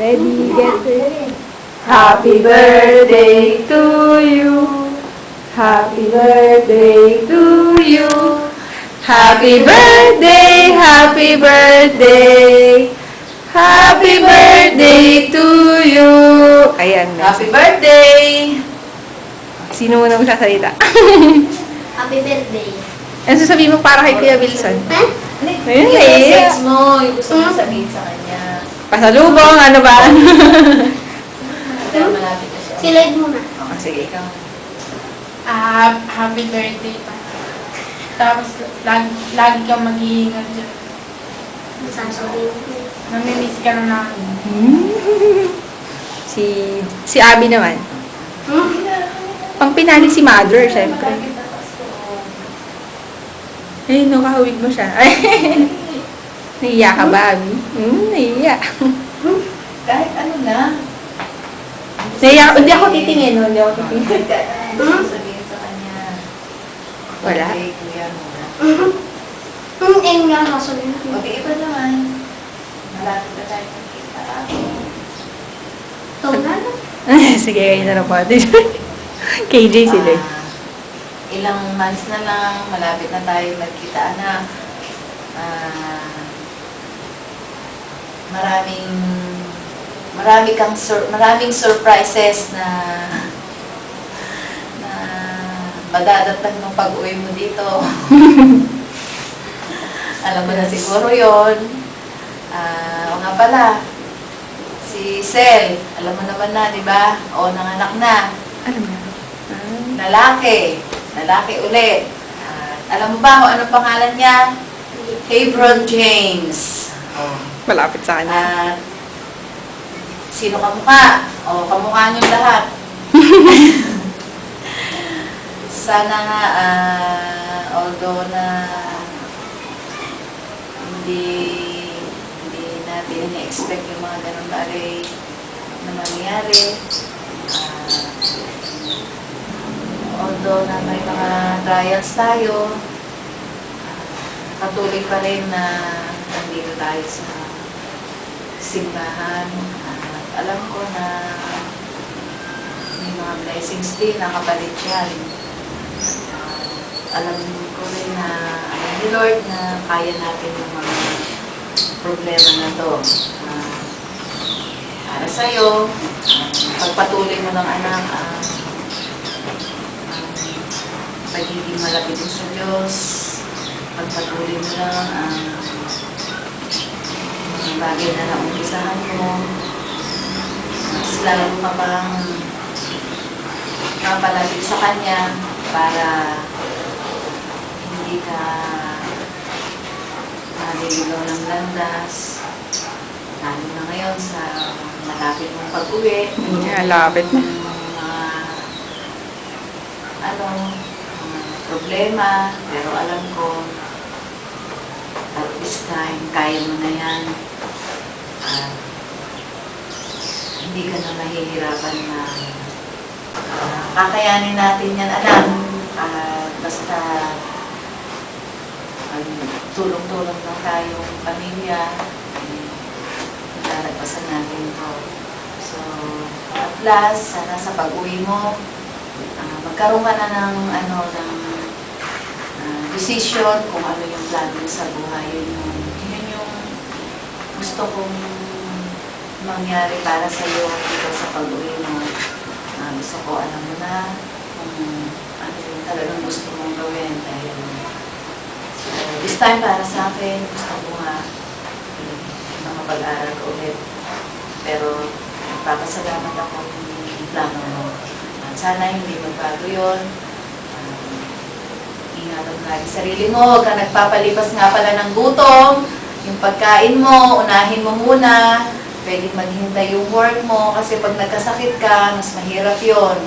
Ready, get ready. Happy birthday to you. Happy birthday to you. Happy birthday, happy birthday. Happy birthday to you. Ayan. Happy birthday! Sino mo na magsasalita? Happy birthday. Ano sasabihin mo para kay Kuya Wilson? Eh? Ayun, Yung eh. message mo, yung gusto mo sabihin sa kanya. Pasalubong, ano ba? Pero malapit na siya. Si Lloyd muna. Oh, sige. Ikaw. Happy birthday pa. Tapos, lagi kang mag-iingat dyan. Sasabihin ko. Namimiss ka na namin. Si Abby naman. Hmm? Pang pinali si Mother, syempre. Ay, no, kahawig mo siya. Ay, nahiya ka ba, Abby? Nahiya. Kahit ano na. Nahiya, hindi ako titingin, no? Hindi ako titingin. Kahit ano gusto mo sabihin sa kanya. Wala. Okay, kuya muna. Ayun nga sasabihin ko. Okay, iba naman. Malapit na tayo magkita. Ito na lang. Sige, kayo na lang po. KJ sila. Ilang months na lang, malapit na tayo magkita, anak. Maraming surprises na madadatag ng pag-uwi mo dito. Alam mo na siguro yon. O nga pala, si Sel, alam mo naman na, di ba? O, nanganak na. Alam mo. Lalaki ulit. Alam mo ba kung anong pangalan niya? Hebron James. Malapit sa kanya. At sino kamukha? O, kamukha niyong lahat. Sana nga, although na hindi natin ini-expect yung mga ganun bagay na mangyayari. Although na may mga trials tayo, patuloy pa rin na nandito tayo sa simbahan. Alam ko na may mga blessings din na kapalit yan. Alam ko rin na alam ni Lord na kaya natin yung mga problema na to. Para sa'yo, pagpatuloy mo ng anak, pagiging malapit din sa Diyos, pagpatuloy mo lang ang mga bagay na naumpisahan mo, mas lalo ka pang mapalapit sa Kanya para hindi ka maliligaw ng landas, lalo na ngayon sa malapit mong pag-uwi. Lapit na. Problema, pero alam ko at this time, kaya mo na yan. Hindi ka na mahihirapan na kakayanin natin yan, anak. Basta tulong-tulong lang tayong pamilya, lalagpasan natin ito. So, at last, sana sa pag-uwi mo, magkaroon ka na ng decision kung ano yung plano mo sa buhay. Yun yung gusto kong mangyari para sa iyo dito sa pag-uwi mo. Gusto ko alam mo na kung ano yung talagang gusto mong gawin. So, this time para sa akin, gusto ko nga makapag-aral ka ulit. Pero nagpapasalamat ako yung plano mo. Sana hindi magbago yun. Ingatan mo lagi sarili mo. Huwag ka nagpapalipas nga pala ng gutom. Yung pagkain mo, unahin mo muna. Pwede maghintay yung work mo. Kasi pag nagkasakit ka, mas mahirap yun.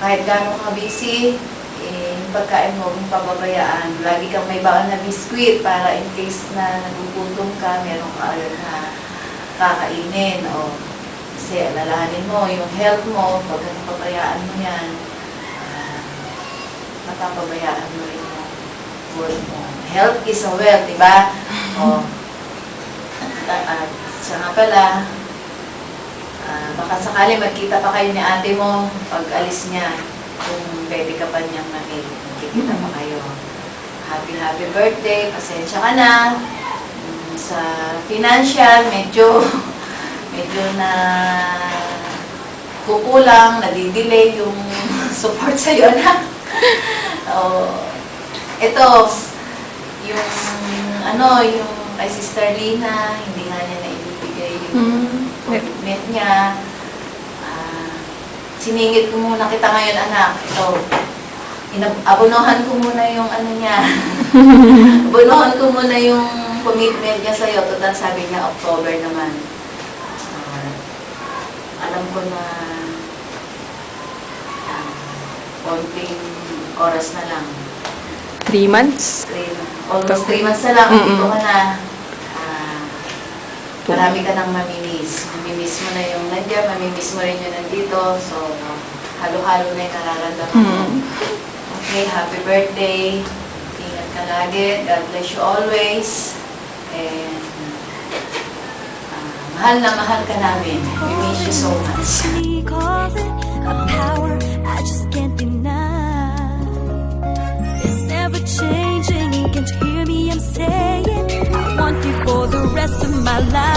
Kahit gano'n ka busy, yung pagkain mo, yung pababayaan. Lagi kang may baon na biskwit para in case na nagugutom ka, meron ka agad na kakainin. Kasi alalahanin mo, yung health mo, pag pabayaan mo yan, mapapabayaan mo rin yung work mo. Health is a wealth, diba? Siya nga pala, baka sakali magkita pa kayo ni ate mo pag alis niya. Kung pwede ka pa niyang mamit, magkikita pa kayo. Happy birthday, pasensya ka na. Sa financial, medyo na kukulang, nadidelay yung support sa iyo na. Ito, yung yung kay Sister Lina, hindi nga niya naibibigay yung commitment niya. Siningit ko muna kita ngayon, anak. Ito, abonohan ko muna yung niya. Abonohan ko muna yung commitment niya sa'yo. Total, sabi niya, October naman. Alam ko na konting oras na lang. 3 months? Almost 3 months na lang. Dito ka na. Marami ka nang mamimiss. Mamimiss mo na yung nandiyan, mamimiss mo rin yung nandito. So, halo-halo na yung nararamdaman mo. Okay, happy birthday. Ingat ka lagi. God bless you always. And mahal na mahal ka namin. We miss you so much. A power I just can't deny. It's never changing. Can't you hear me? I'm saying I want you for the rest of my life.